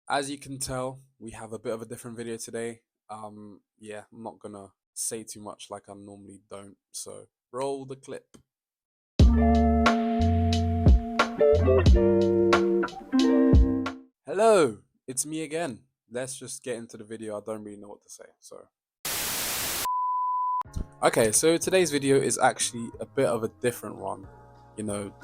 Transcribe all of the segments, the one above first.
As you can tell, we have a bit of a different video today. Yeah, I'm not gonna say too much like I normally don't. So roll the clip. Hello, it's me again. Let's just get into the video. I don't really know what to say. Okay, so today's video is actually a bit of a different one.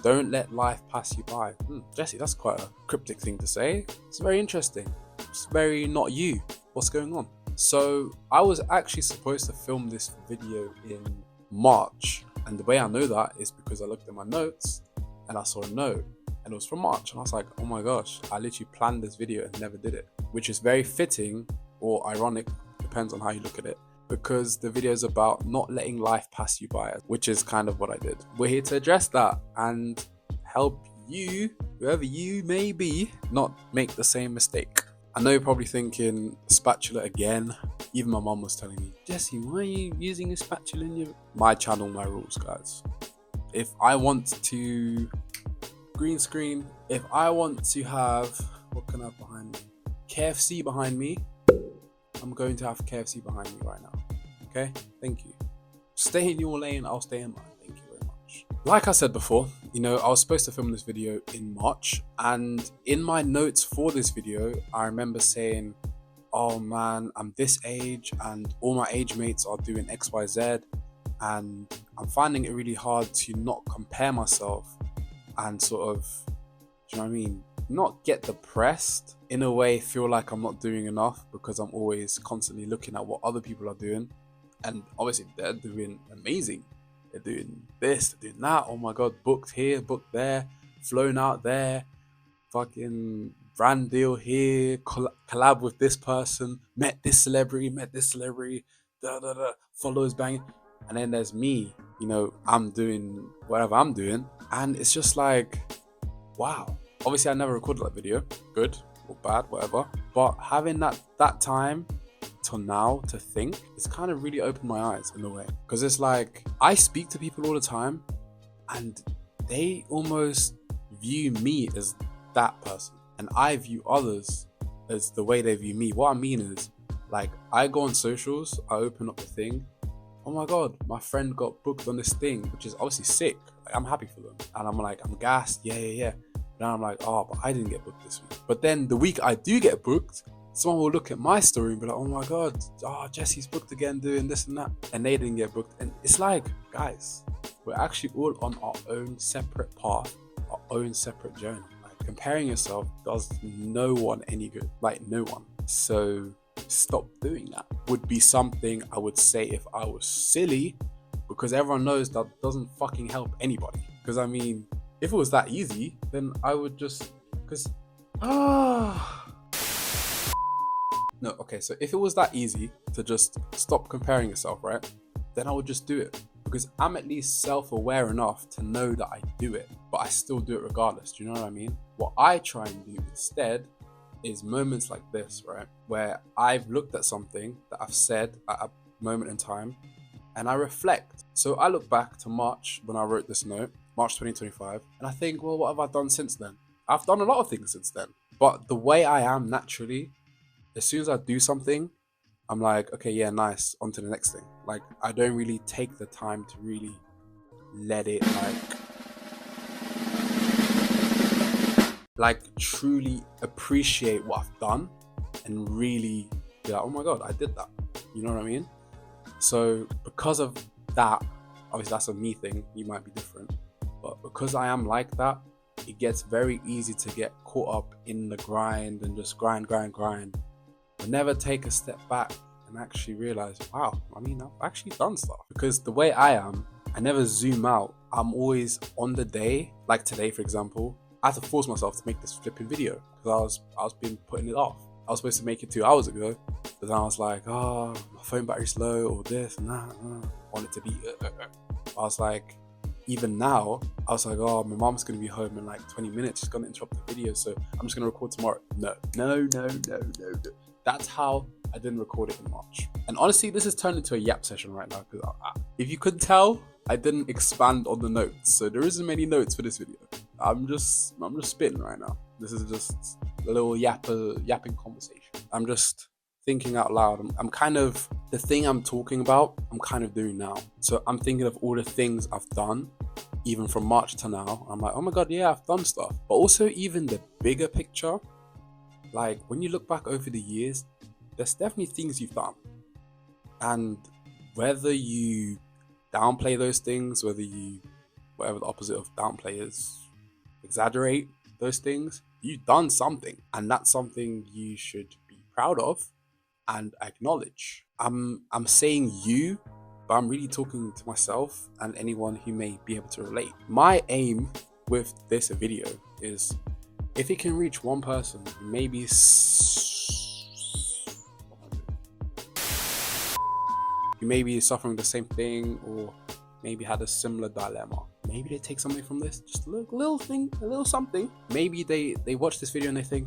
Don't let life pass you by. Jesse, that's quite a cryptic thing to say. It's very interesting. It's very not you. What's going on? So I was actually supposed to film this video in March, and the way I know that is because I looked at my notes and I saw a note, and it was from March, and I was like, oh my gosh, I literally planned this video and never did it, which is very fitting or ironic, depends on how you look at it, because the video is about not letting life pass you by, which is kind of what I did. We're here to address that and help you, whoever you may be, not make the same mistake. I know you're probably thinking, spatula again. Even my mom was telling me, Jesse, why are you using a spatula in your... My channel, my rules, guys. If I want to green screen, if I want to have, what can I have behind me? KFC behind me, I'm going to have KFC behind me right now. Okay? Thank you. Stay in your lane, I'll stay in mine. Thank you very much. Like I said before, I was supposed to film this video in March, and in my notes for this video, I remember saying, oh man, I'm this age and all my age mates are doing XYZ, and I'm finding it really hard to not compare myself and sort of, do you know what I mean? Not get depressed, in a way feel like I'm not doing enough because I'm always constantly looking at what other people are doing, and obviously they're doing amazing. They're doing this, they're doing that. Oh my god, booked here, booked there, flown out there, fucking brand deal here, collab with this person, met this celebrity, da da da, followers banging. And then there's me, I'm doing whatever I'm doing, and it's just like, wow. Obviously I never recorded that video, good or bad, whatever, but having that time till now to think, it's kind of really opened my eyes in a way, because it's like I speak to people all the time and they almost view me as that person, and I view others as the way they view me. What I mean is, like, I go on socials, I open up the thing, oh my god, my friend got booked on this thing, which is obviously sick. Like, I'm happy for them, and I'm like, I'm gassed, yeah. Then I'm like, oh, but I didn't get booked this week. But then the week I do get booked, someone will look at my story and be like, oh my god, Jesse's booked again doing this and that, and they didn't get booked. And it's like, guys, we're actually all on our own separate path, our own separate journey. Like, comparing yourself does no one any good, like no one. So stop doing that. Would be something I would say if I was silly, because everyone knows that doesn't fucking help anybody. Because I mean, if it was that easy, then I would just, no, okay, so if it was that easy to just stop comparing yourself, right, then I would just do it, because I'm at least self-aware enough to know that I do it, but I still do it regardless. Do you know what I mean? What I try and do instead is moments like this, right, where I've looked at something that I've said at a moment in time and I reflect. So I look back to March when I wrote this note, March 2025, and I think, well, what have I done since then? I've done a lot of things since then, but the way I am naturally, as soon as I do something, I'm like, okay, yeah, nice, on to the next thing. Like, I don't really take the time to really let it like truly appreciate what I've done and really be like, oh my god, I did that. You know what I mean? So because of that, obviously that's a me thing, you might be different, but because I am like that, it gets very easy to get caught up in the grind and just grind, but never take a step back and actually realize, wow, I mean, I've actually done stuff. Because the way I am, I never zoom out. I'm always on the day, like today, for example, I had to force myself to make this flipping video because I was been putting it off. I was supposed to make it 2 hours ago, but then I was like, oh, my phone battery's low, or this and that. I want it to be. I was like, even now, I was like, oh, my mom's gonna be home in like 20 minutes. She's gonna interrupt the video, so I'm just gonna record tomorrow. No. That's how I didn't record it in March. And honestly, this has turned into a yap session right now, because if you could tell, I didn't expand on the notes, so there isn't many notes for this video. I'm just spitting right now. This is just a little yapping conversation. I'm just thinking out loud. I'm kind of, the thing I'm talking about, I'm kind of doing now. So I'm thinking of all the things I've done, even from March to now. I'm like, oh my God, yeah, I've done stuff. But also even the bigger picture, like when you look back over the years, there's definitely things you've done. And whether you downplay those things, whatever the opposite of downplay is, exaggerate those things, you've done something. And that's something you should be proud of and acknowledge. I'm saying you, but I'm really talking to myself and anyone who may be able to relate. My aim with this video is, if it can reach one person, maybe you may be suffering the same thing, or maybe had a similar dilemma. Maybe they take something from this, just a little thing, a little something. Maybe they watch this video and they think,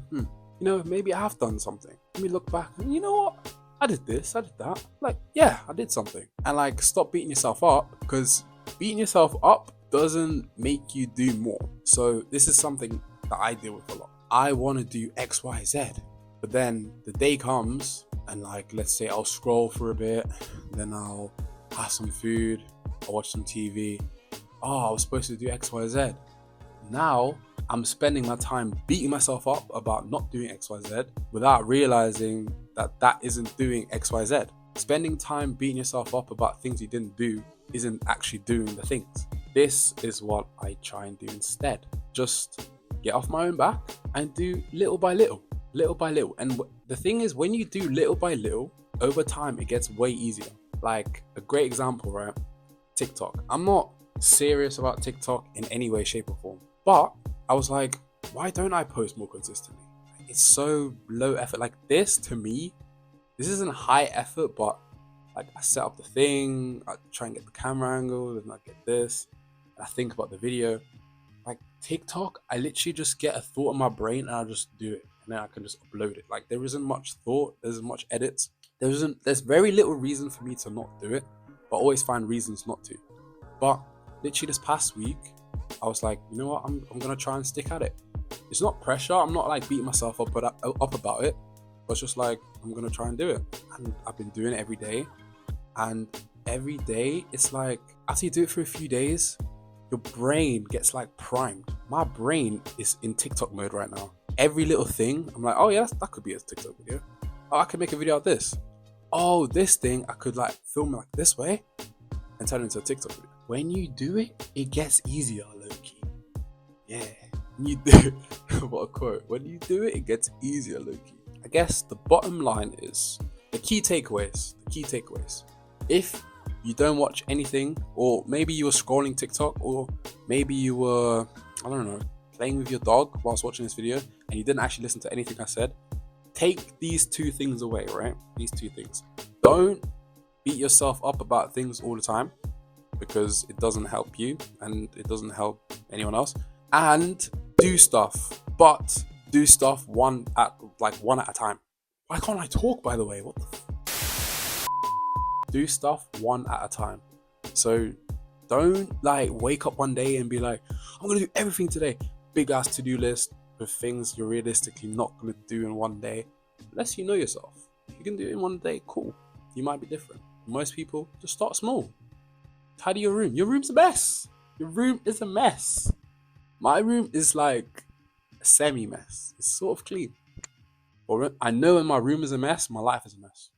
maybe I have done something. Let me look back and you know what? I did this, I did that. Like, yeah, I did something. And like, stop beating yourself up, because beating yourself up doesn't make you do more. So this is something that I deal with a lot. I want to do X, Y, Z, but then the day comes and like, let's say I'll scroll for a bit, then I'll have some food, I'll watch some TV. Oh, I was supposed to do X, Y, Z. Now I'm spending my time beating myself up about not doing X, Y, Z without realizing that isn't doing X, Y, Z. Spending time beating yourself up about things you didn't do isn't actually doing the things. This is what I try and do instead. Just get off my own back and do little by little. And the thing is, when you do little by little, over time, it gets way easier. Like a great example, right? TikTok. I'm not serious about TikTok in any way, shape or form. But I was like, why don't I post more consistently? It's so low effort. Like this, to me, this isn't high effort, but like I set up the thing, I try and get the camera angle, and I get this, and I think about the video. Like TikTok, I literally just get a thought in my brain and I just do it, and then I can just upload it. Like there isn't much thought, there isn't much edits, there's very little reason for me to not do it, but I always find reasons not to. But literally this past week, I was like, you know what, I'm gonna try and stick at it. It's not pressure, I'm not like beating myself up about it, but it's just like, I'm gonna try and do it. And I've been doing it every day, and every day it's like, after you do it for a few days, your brain gets like primed. My brain is in TikTok mode right now. Every little thing, I'm like, oh yeah, that could be a TikTok video. Oh, I could make a video out of this. Oh, this thing, I could like film it like this way and turn it into a TikTok video. When you do it, it gets easier, low-key. Yeah, when you do it, what a quote. When you do it, it gets easier, low-key. I guess the bottom line is, the key takeaways. If you don't watch anything, or maybe you were scrolling TikTok, or maybe you were, I don't know, playing with your dog whilst watching this video, and you didn't actually listen to anything I said, take these two things away, right? These two things. Don't beat yourself up about things all the time, because it doesn't help you and it doesn't help anyone else. And do stuff, but do stuff one at a time. Why can't I talk, by the way? What the do stuff one at a time. So don't like wake up one day and be like, I'm gonna do everything today. Big ass to-do list with things you're realistically not gonna do in one day. Unless you know yourself. If you can do it in one day, cool. You might be different. Most people just start small. Tidy your room. Your room's a mess. Your room is a mess. My room is like a semi-mess. It's sort of clean. But I know when my room is a mess, my life is a mess.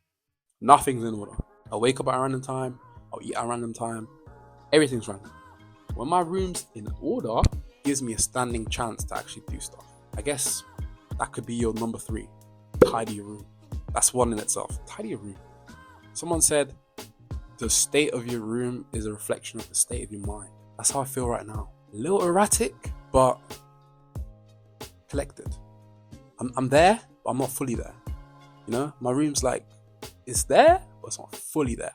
Nothing's in order. I'll wake up at a random time. I'll eat at a random time. Everything's random. When my room's in order, it gives me a standing chance to actually do stuff. I guess that could be your number 3. Tidy your room. That's one in itself. Tidy your room. Someone said, the state of your room is a reflection of the state of your mind. That's how I feel right now. A little erratic, but collected. I'm there, but I'm not fully there. You know, my room's like, it's there, but it's not fully there.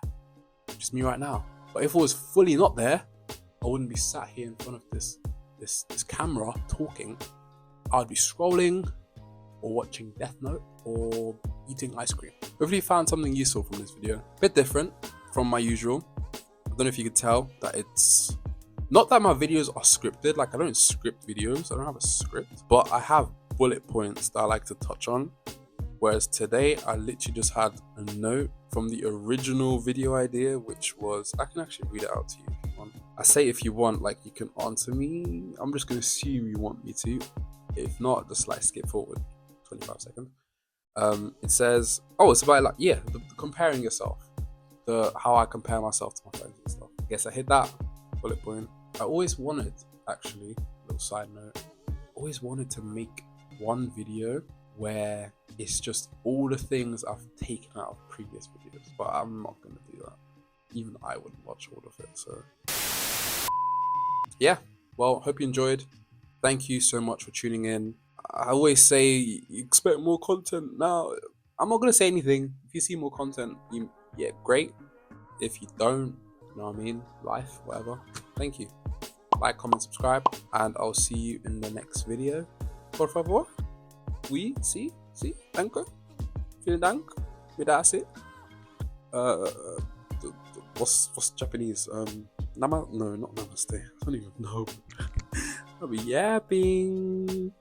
Just me right now. But if it was fully not there, I wouldn't be sat here in front of this camera talking. I'd be scrolling or watching Death Note or eating ice cream. Hopefully you found something useful from this video. A bit different from my usual. I don't know if you could tell that it's not that my videos are scripted. Like I don't script videos. I don't have a script, but I have bullet points that I like to touch on. Whereas today, I literally just had a note from the original video idea, which was, I can actually read it out to you if you want. I say if you want, like you can answer me. I'm just going to assume you want me to. If not, just like skip forward 25 seconds. It says, oh, it's about like, yeah, the comparing yourself. How I compare myself to my friends and stuff. I guess I hit that bullet point. I always wanted, actually, little side note, always wanted to make one video where it's just all the things I've taken out of previous videos, but I'm not gonna do that. Even I wouldn't watch all of it. So yeah, well, hope you enjoyed. Thank you so much for tuning in. I always say you expect more content. Now I'm not gonna say anything. If you see more content, yeah, great. If you don't, you know what I mean, life, whatever. Thank you. Like, comment, subscribe, and I'll see you in the next video. Por favor. Oui, si, danke. Vielen Dank. Wiedersehen. What's Japanese? No, not namaste. I don't even know. I'll be yapping.